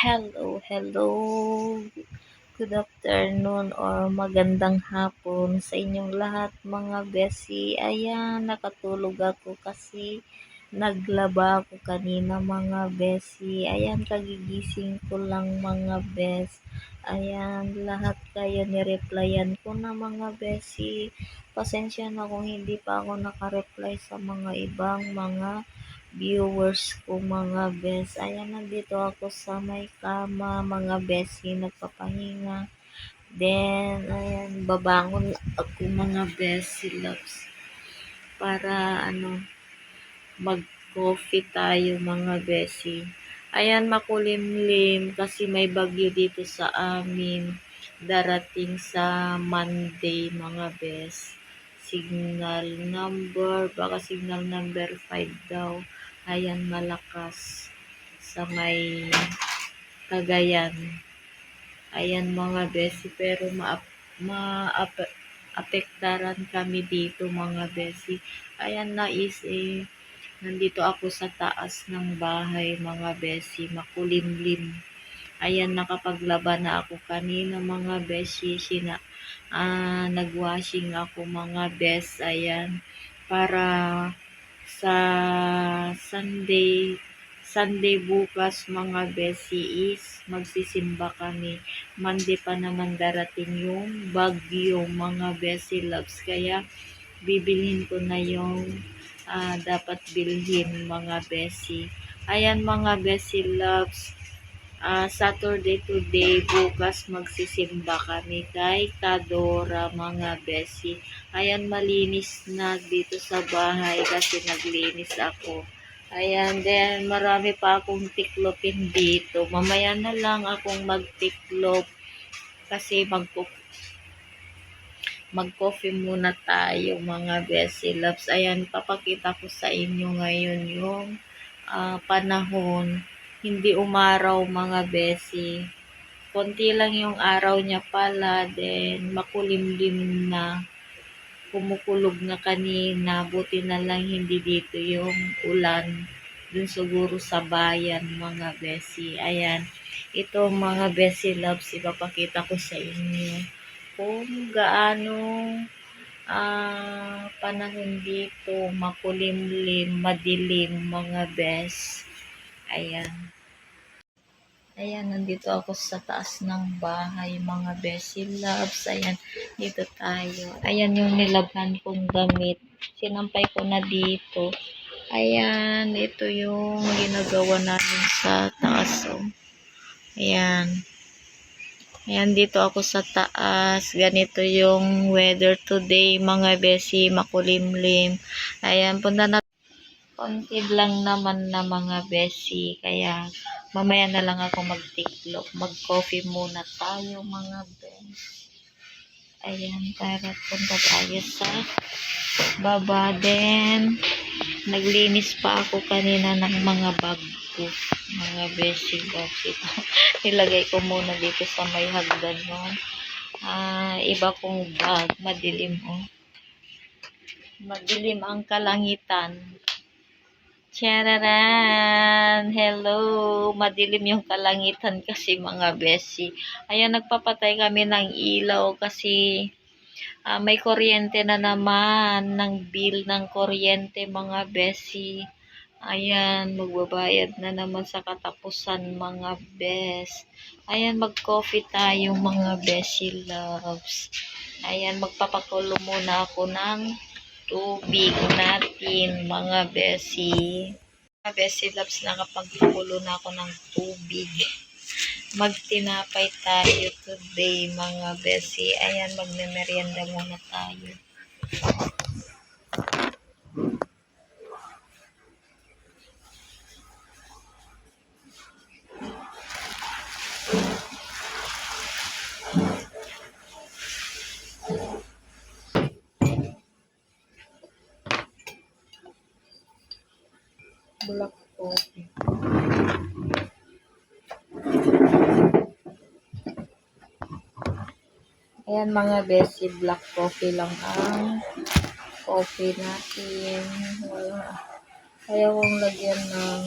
Hello. Good afternoon or magandang hapon sa inyong lahat mga besi. Ayan, nakatulog ako kasi naglaba ako kanina mga besi. Ayan, kagigising ko lang mga bes. Ayan, lahat kayo nireplyan ko na mga besi. Pasensya na kung hindi pa ako nakareply sa mga ibang mga viewers ko mga bes. Ayan, nandito ako sa may kama mga besi, nagpapahinga. Then, ayan, babangon ako mga besi loves para mag-coffee tayo mga besi. Ayan, makulimlim kasi may bagyo dito sa amin. Darating sa Monday mga bes. Baka signal number 5 daw. Ayan, malakas sa may Cagayan. Ayan mga besi, pero apektaran kami dito mga besi. Ayan nandito ako sa taas ng bahay mga besi, makulimlim. Ayan, nakapaglaba na ako kanina mga besi, nagwashing ako mga bes. Ayan, para sa Sunday bukas mga besi is magsisimba kami. Monday pa naman darating yung bagyo mga besi loves. Kaya bibilhin ko na yung dapat bilhin mga besi. Ayan mga besi loves. Saturday today, bukas magsisimba kami kay Kadora mga besi. Ayan, malinis na dito sa bahay kasi naglinis ako. Ayan, then marami pa akong tiklopin dito. Mamaya na lang akong magtiklop kasi mag-coffee muna tayo mga besi loves. Ayan, papakita ko sa inyo ngayon yung panahon. Hindi umaraw mga besi. Konti lang yung araw niya pala, then makulimlim na. Kumukulog na kanina, buti na lang hindi dito yung ulan. Dun siguro sa bayan mga besi. Ayan, ito mga besi loves, ipapakita ko sa inyo kung gaano panahon dito, makulimlim, madilim mga bes. Ayan, nandito ako sa taas ng bahay mga besi loves. Ayan, dito tayo. Ayan yung nilabhan kong damit. Sinampay ko na dito. Ayan, ito yung ginagawa namin sa taas. Ayan. Ayan, dito ako sa taas. Ganito yung weather today mga besi, makulimlim. Ayan, punta na. Konti lang naman na mga besi. Kaya mamaya na lang ako magtiklop. Mag-coffee muna tayo mga besi. Ayan, para punta tayo sa baba. Then, naglinis pa ako kanina ng mga bag ko. Mga besi bags ito. Nilagay ko muna dito sa may hagdan yung iba kong bag. Madilim Madilim ang kalangitan. Chararan! Hello! Madilim yung kalangitan kasi mga besi. Ayan, nagpapatay kami ng ilaw kasi may kuryente na naman ng bill ng kuryente mga besi. Ayan, magbabayad na naman sa katapusan mga bes. Ayan, mag-coffee tayo mga besi loves. Ayan, magpapakulo muna ako ng tubig natin mga besi. Mga besi loves, nakapagpakulo na ako ng tubig. Magtinapay tayo today mga besi. Ayan, magme-merienda muna tayo. Black coffee. Ayan mga besi, black coffee lang ang coffee natin. Wala. Kaya kong lagyan ng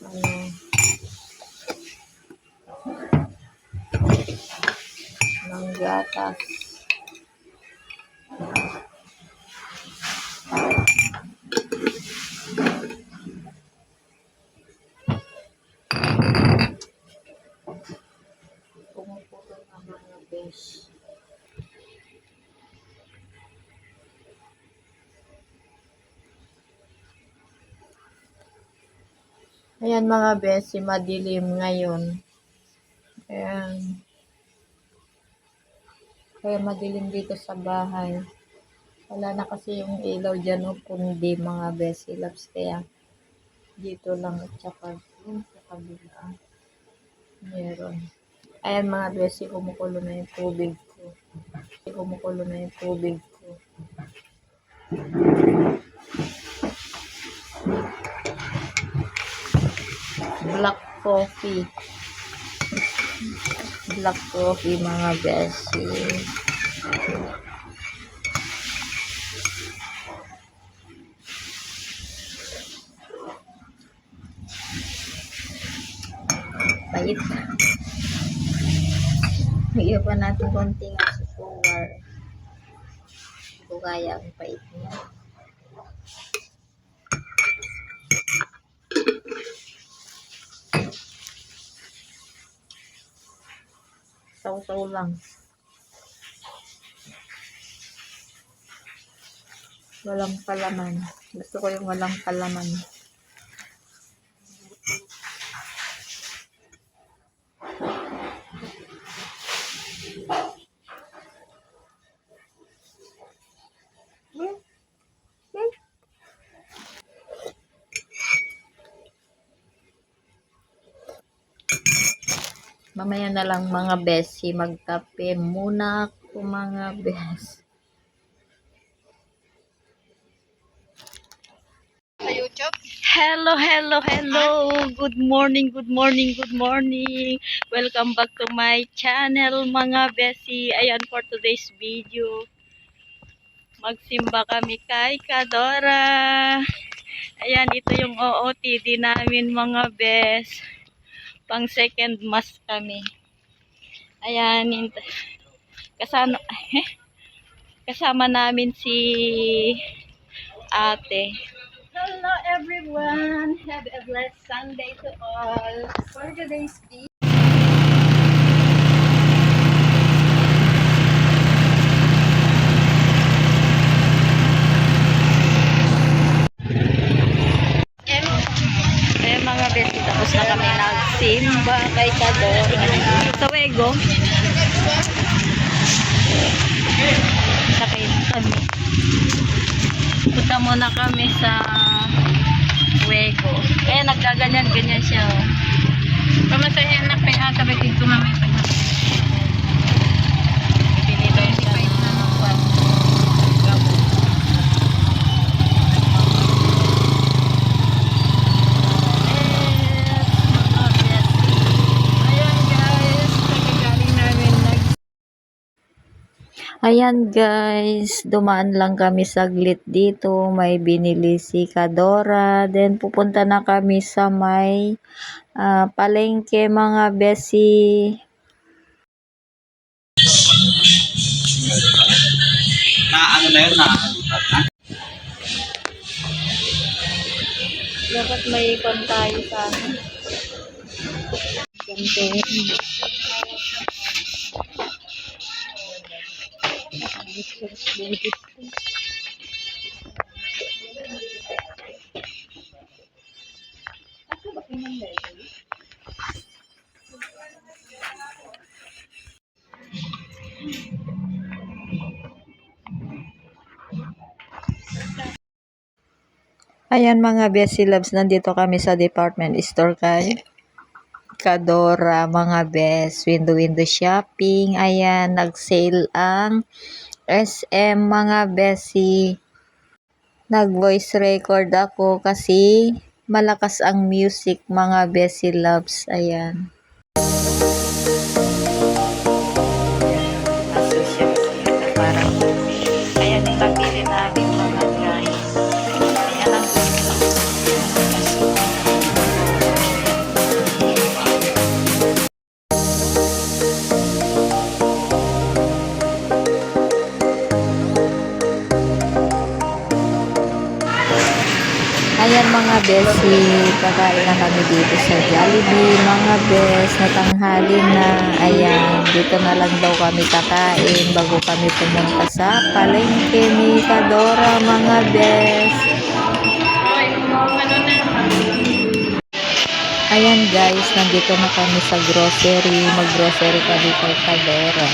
ano, ng gatas. Pumuputo na mga besh. Ayan mga beshi, madilim ngayon. Ayan. Kaya madilim dito sa bahay. Wala na kasi yung ilaw dyan o kundi mga beshi loves. Kaya dito lang at saka sa kabila. Meron. Ayan mga beshi, kumukulo na yung tubig ko. Kumukulo na yung tubig ko. Black coffee. Black coffee mga beshi. Pait. Bigyan pa natin konting sugar. Ito kaya ang pait niya. Saw-saw lang. Walang palaman. Gusto ko yung walang palaman. Mamaya na lang mga beshi, magkape muna ako mga beshi. Hello, hello, hello. Good morning, good morning, good morning. Welcome back to my channel mga beshi. Ayan for today's video. Magsimba kami kay Kadora. Ayan, ito yung OOTD namin mga besh. Pang second mass kami. Ayan, kasama, kasama namin si ate. Hello everyone! Have a blessed Sunday to all. For today's video, mga besti, tapos na kami nagsimba kay Kadora sa Wego. Sakay kami. Punta muna kami sa Wego. Kaya nagkaganyan-ganyan siya. Oh. Pamasaya na kaya sabi dito mamaya pag pinito yung siya ng kwan. Ayan guys, dumaan lang kami saglit dito. May binili si Kadora. Then pupunta na kami sa may palengke mga beshi. Ano na yun na? Dapat may ikon tayo sa ano. Ayan mga beshi loves, nandito kami sa department store kay Kadora mga best. Window shopping. Ayan, nag-sale ang SM mga beshi. Nag-voice record ako kasi malakas ang music mga beshi loves. Ayan. Parang ayan yung napili namin mga guys. Ayan ang besi, kakain na kami dito sa Jollibee, mga bes, natanghali na. Ayan, dito na lang daw kami kakain bago kami pumunta sa palengke ni Kadora, mga bes. Ayan guys, nandito na kami sa grocery, mag-grocery kami kay Kadora.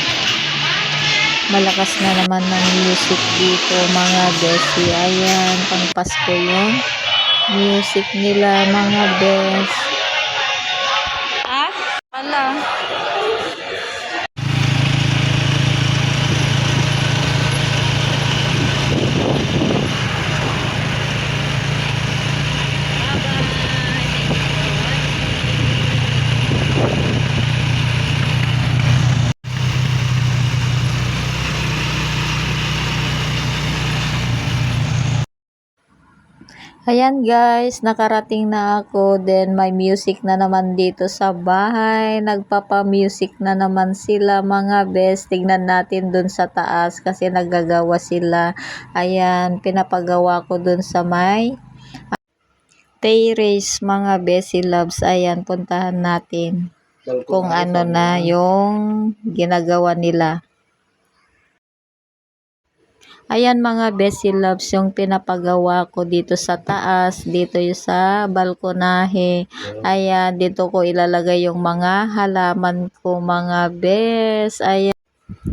Malakas na naman ng music dito, mga besi. Ayan, pang Pasko yung music nila, mga bes. Ah, wala. Ayan guys, nakarating na ako. Then may music na naman dito sa bahay. Nagpapa-music na naman sila, mga best. Tingnan natin dun sa taas kasi naggagawa sila. Ayan, pinapagawa ko dun sa may terrace, mga besi loves. Ayan, puntahan natin kung ano na yung ginagawa nila. Ayan mga besi loves, yung pinapagawa ko dito sa taas, dito yung sa balkonahe. Ayan, dito ko ilalagay yung mga halaman ko, mga bes. Ayan,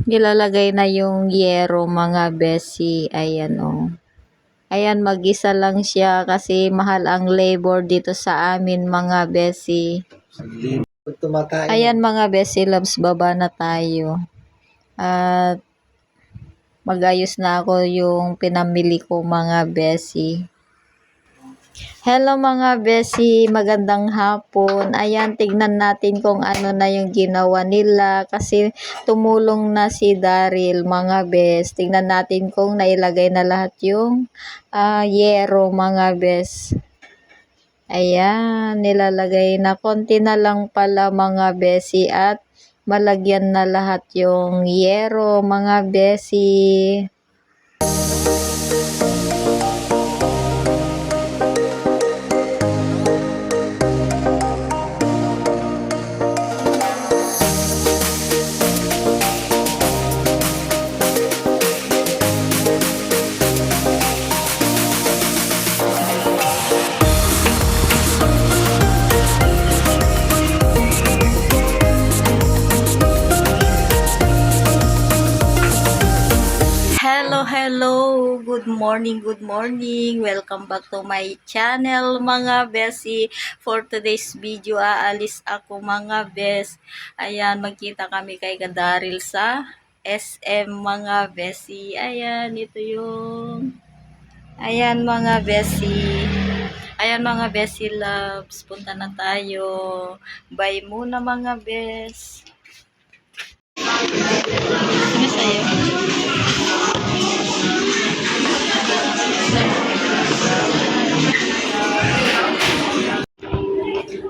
ilalagay na yung yero, mga besi. Ayan o. Ayan, mag-isa lang siya kasi mahal ang labor dito sa amin, mga besi. Ayan mga besi loves, baba na tayo. At magayos na ako yung pinamili ko, mga besi. Hello mga besi, magandang hapon. Ayan, tignan natin kung ano na yung ginawa nila kasi tumulong na si Daryl, mga bes. Tignan natin kung nailagay na lahat yung yero, mga bes. Ayan, nilalagay na, konti na lang pala, mga besi, at malagyan na lahat yung yero, mga besi. Hello, good morning, welcome back to my channel, mga besi. For today's video, aalis ako, mga bes. Ayan, magkita kami kay Daryl sa SM, mga besi. Ayan, ito yung ayan mga besi. Ayan mga besi loves, punta na tayo. Bye muna, mga bes. Ano sa'yo?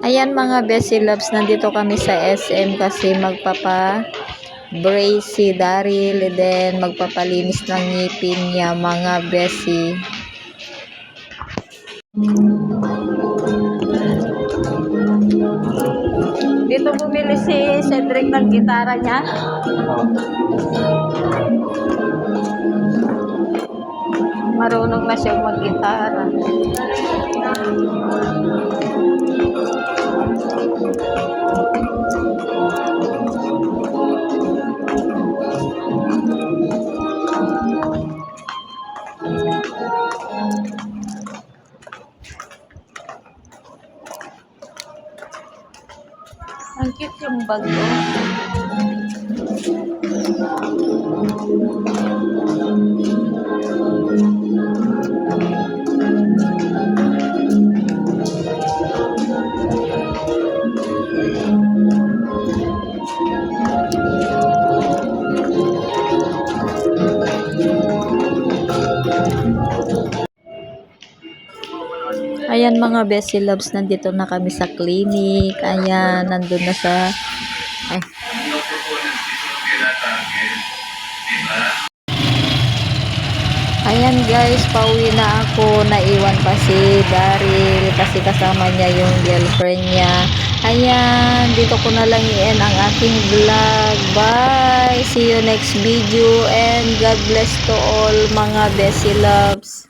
Ayan mga besi loves, nandito kami sa SM kasi magpapa-brace si Daryl, then magpapalinis ng ngipin niya, mga besi. Dito bumili si Cedric ng gitara niya. Marunong na siyang mag-gitara. Ang cute yung bag ko. Ayan mga besi loves, nandito na kami sa clinic. Ayan, nandun na sa Ayan guys, pauwi na ako. Naiwan pa si Daryl kasi kasama niya yung girlfriend niya. Ayan, dito ko na lang i-end ang aking vlog. Bye! See you next video and God bless to all mga Bessie loves.